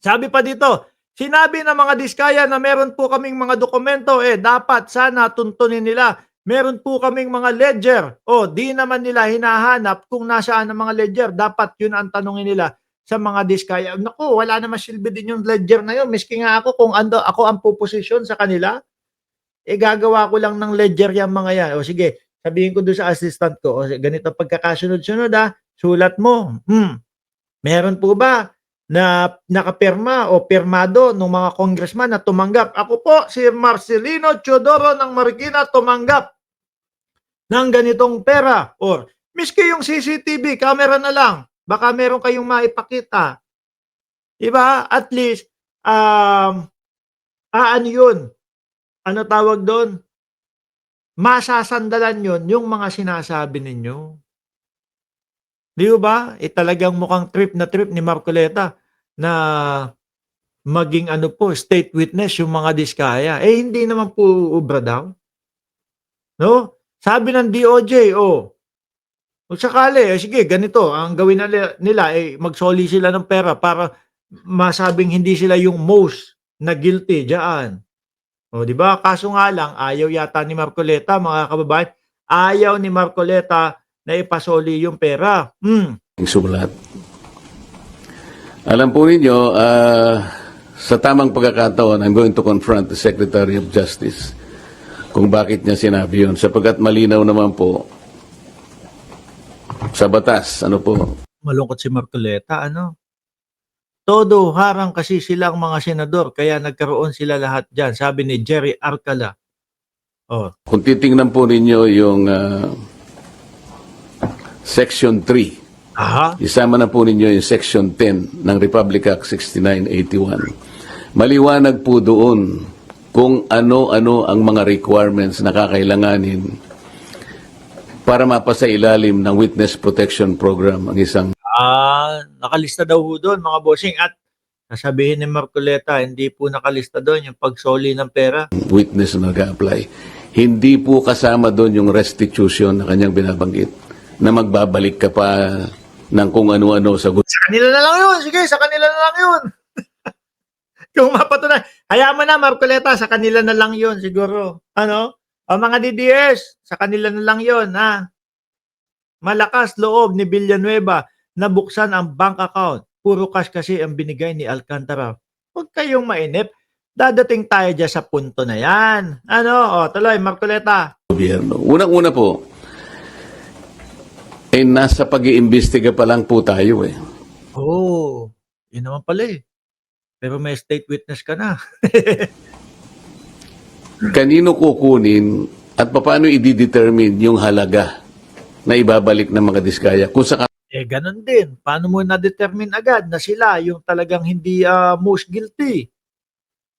Sabi pa dito, sinabi ng mga diskaya na meron po kaming mga dokumento, dapat sana tuntunin nila. Meron po kaming mga ledger. Di naman nila hinahanap kung nasaan ang mga ledger. Dapat yun ang tanongin nila sa mga diskaya. Naku, wala naman silbi din yung ledger na yun. Miski nga ako, kung ako ang puposisyon sa kanila, gagawa ko lang ng ledger yung mga yan. Sige, sabihin ko doon sa assistant ko, ganito pagkakasunod-sunod sulat mo. Meron po ba na nakapirma o pirmado ng mga congressman na tumanggap? Ako po, si Marcelino Teodoro ng Marikina tumanggap ng ganitong pera. Or, miski yung CCTV, camera na lang. Baka meron kayong maipakita. Diba? At least, ano yun? Ano tawag doon? Masasandalan yun yung mga sinasabi ninyo. Di ba? Talagang mukhang trip na trip ni Marcoleta na maging state witness yung mga diskaya. Hindi naman po ubra daw. No? Sabi ng DOJ, kung sakali, sige, ganito, ang gawin nila, magsoli sila ng pera para masabing hindi sila yung most na guilty diyan. Di ba? Kaso nga lang, ayaw yata ni Marcoleta, mga kababayan, ayaw ni Marcoleta na ipasoli yung pera. Sumulat. Alam po ninyo, sa tamang pagkakataon, I'm going to confront the Secretary of Justice kung bakit niya sinabi yun. Sapagkat malinaw naman po sa batas, Malungkot si Marcoleta, Todo harang kasi silang mga senador, kaya nagkaroon sila lahat dyan. Sabi ni Jerry Arcala. Kung titingnan po ninyo yung Section 3, isama na po ninyo yung Section 10 ng Republic Act 6981. Maliwanag po doon kung ano-ano ang mga requirements na kakailanganin para mapasa ilalim ng Witness Protection Program ang isang nakalista daw ho doon, mga bossing. At sasabihin ni Marcoleta, hindi po nakalista doon yung pagsoli ng pera. Witness na nag-apply. Hindi po kasama doon yung restitution na kanyang binabanggit na magbabalik ka pa ng kung ano-ano sa Sa kanila na lang yun. Sige, sa kanila na lang yun. Kung mapatunay. Hayaan mo na, Marcoleta, sa kanila na lang yun siguro. O mga DDS, sa kanila na lang yun, Malakas loob ni Villanueva na buksan ang bank account. Puro cash kasi ang binigay ni Alcantara. Huwag kayong mainip. Dadating tayo dyan sa punto na yan. Tuloy, Marcoleta. Gobyerno. Unang-una po, nasa pag-iimbestiga pa lang po tayo Yun naman pala Pero may state witness ka na. Kanino kukunin at paano i-determine yung halaga na ibabalik ng mga diskaya? Kung sa Ganun din. Paano mo na-determine agad na sila yung talagang hindi most guilty?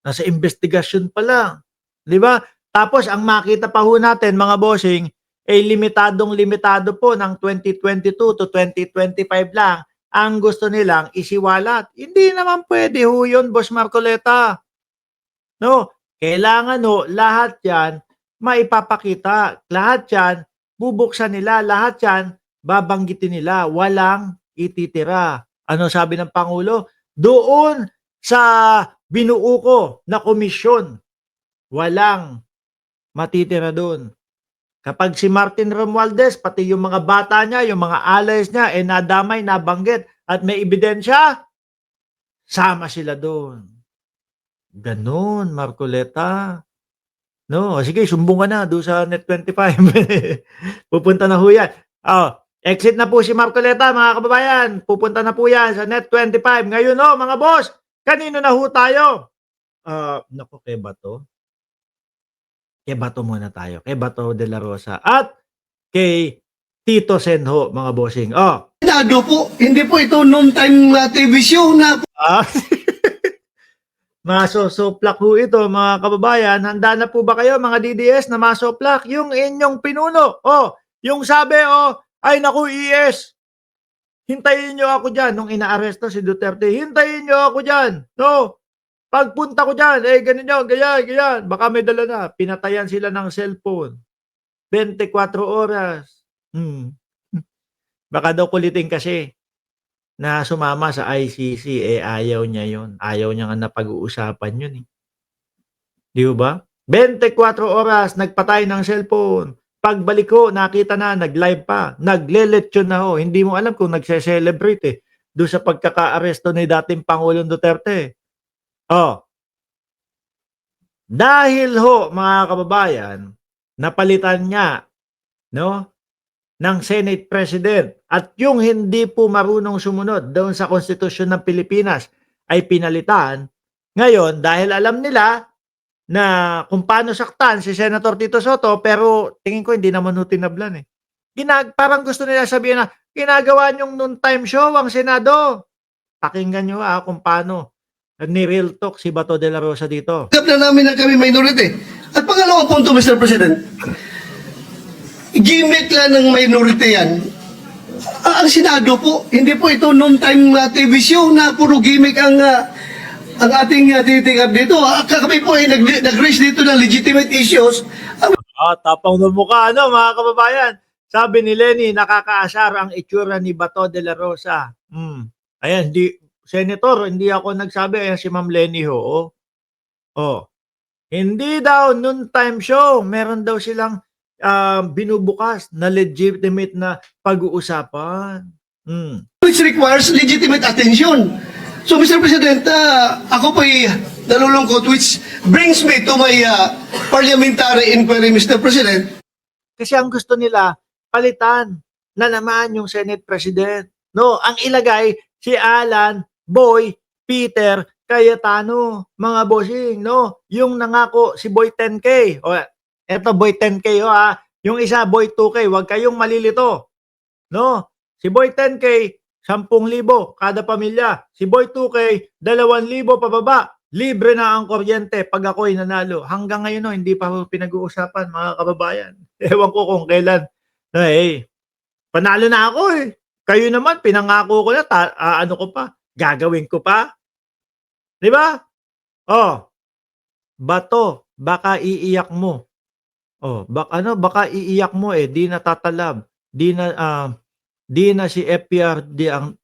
Nasa investigasyon pa lang. Di ba? Tapos, ang makita pa ho natin, mga bossing, limitadong-limitado po ng 2022 to 2025 lang ang gusto nilang isiwalat. Hindi naman pwede ho yun, Boss Marcoleta. No? Kailangan lahat yan maipapakita. Lahat yan, bubuksan nila. Lahat yan, babanggitin nila. Walang ititira. Ano sabi ng Pangulo? Doon sa binuo ko na komisyon, walang matitira doon. Kapag si Martin Romualdez, pati yung mga bata niya, yung mga allies niya, nadamay, nabanggit, at may ebidensya, sama sila doon. Ganon, Marcoleta. No, sige, sumbong ka na doon sa Net25. Pupunta na ho yan. Exit na po si Marcoleta, mga kababayan. Pupunta na po yan sa Net25. Ngayon mga boss, kanino na ho tayo? Naku, kay Bato. Kay Bato muna tayo. Kay Bato de la Rosa. At kay Tito Senho, mga bossing. Po, hindi po ito noon time TV show na Masosoplak ho ito, mga kababayan. Handa na po ba kayo, mga DDS, na masoplak yung inyong pinuno? Yung sabi, ay naku, ES, hintayin nyo ako dyan. Nung inaaresto si Duterte, hintayin nyo ako dyan. No, pagpunta ko dyan, ganyan, ganyan. Baka may dala na. Pinatayan sila ng cellphone. 24 oras. Baka daw kulitin kasi. na sumama sa ICC, eh, ayaw niya yun. Ayaw niya nga na pag-uusapan yun, eh. Di ba? 24 oras nagpatay ng cellphone. Pagbalik ko, nakita na, nag-live pa. Nagle-lechon na ho. Hindi mo alam kung nagse-celebrate eh. Doon sa pagkaka-aresto ni dating Pangulong Duterte. Oh. Dahil ho, mga kababayan, napalitan niya, no, ng Senate President at yung hindi po marunong sumunod doon sa konstitusyon ng Pilipinas ay pinalitan. Ngayon, dahil alam nila na kung paano saktan si Senator Tito Soto, pero tingin ko hindi naman ho tinablan eh. Parang gusto nila sabihin na ginagawa niyong noon time show ang Senado. Pakinggan niyo kung paano ni-real talk si Bato de la Rosa dito. Tanggap na namin na kami minority. At pangalawang punto, Mr. President, gimmick lang ng minority yan. Ang Senado po, hindi po ito noon time TV show na puro gimmick ang ating tinitingnan dito. Kami po ay nag-raise dito ng legitimate issues. Tapang ng mukha, mga kababayan. Sabi ni Lenny, nakakaasar ang itsura ni Bato de la Rosa. Ayan, Senator, hindi ako nagsabi. Ayan si Ma'am Lenny ho. Hindi daw noon time show. Meron daw silang binubukas na legitimate na pag-uusapan. Which requires legitimate attention. So, Mr. President, ako po'y nalulungkot, which brings me to my parliamentary inquiry, Mr. President. Kasi ang gusto nila, palitan na naman yung Senate President. No, ang ilagay si Alan, Boy, Peter, Cayetano, mga bossing, no? Yung nangako si Boy 10K. O, eto Boy 10K Yung isa Boy 2K, wag kayong malilito. No? Si Boy 10K, 10,000 kada pamilya. Si Boy 2K, 2,000 pababa. Libre na ang kuryente pag ako'y nanalo. Hanggang ngayon no, hindi pa pinag-uusapan mga kababayan. Ewan ko kung kailan. Hey, panalo na ako eh. Kayo naman, pinangako ko na, ano ko pa, gagawin ko pa. Di ba? Bato, baka iiyak mo. Baka iiyak mo eh, di natatalab. Di na si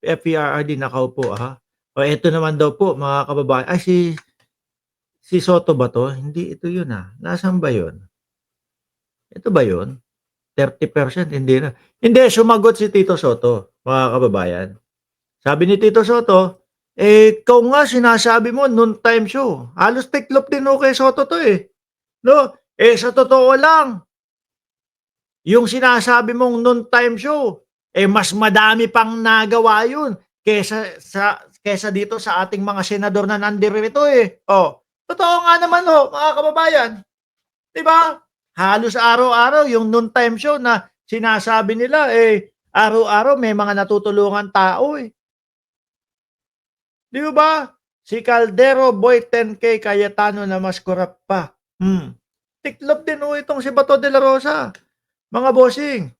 FPRRD nakaupo ito naman daw po mga kababayan. Ay si Soto ba to? Hindi ito yun Nasaan ba yun? Ito ba yun? 30% hindi na. Hindi, sumagot si Tito Soto, mga kababayan. Sabi ni Tito Soto, ikaw nga sinasabi mo noon time show. Halos tiklop din kay Soto to eh. No? Sa totoo lang, yung sinasabi mong noon time show, mas madami pang nagawa yun kesa dito sa ating mga senador na nandirito eh. Totoo nga naman mga kababayan. Diba? Halos araw-araw yung noon time show na sinasabi nila araw-araw may mga natutulungan tao eh. Di ba? Si Caldero, Boy 10K, Cayetano na mas korap pa. Tiklop din itong si Bato de la Rosa. Mga bossing,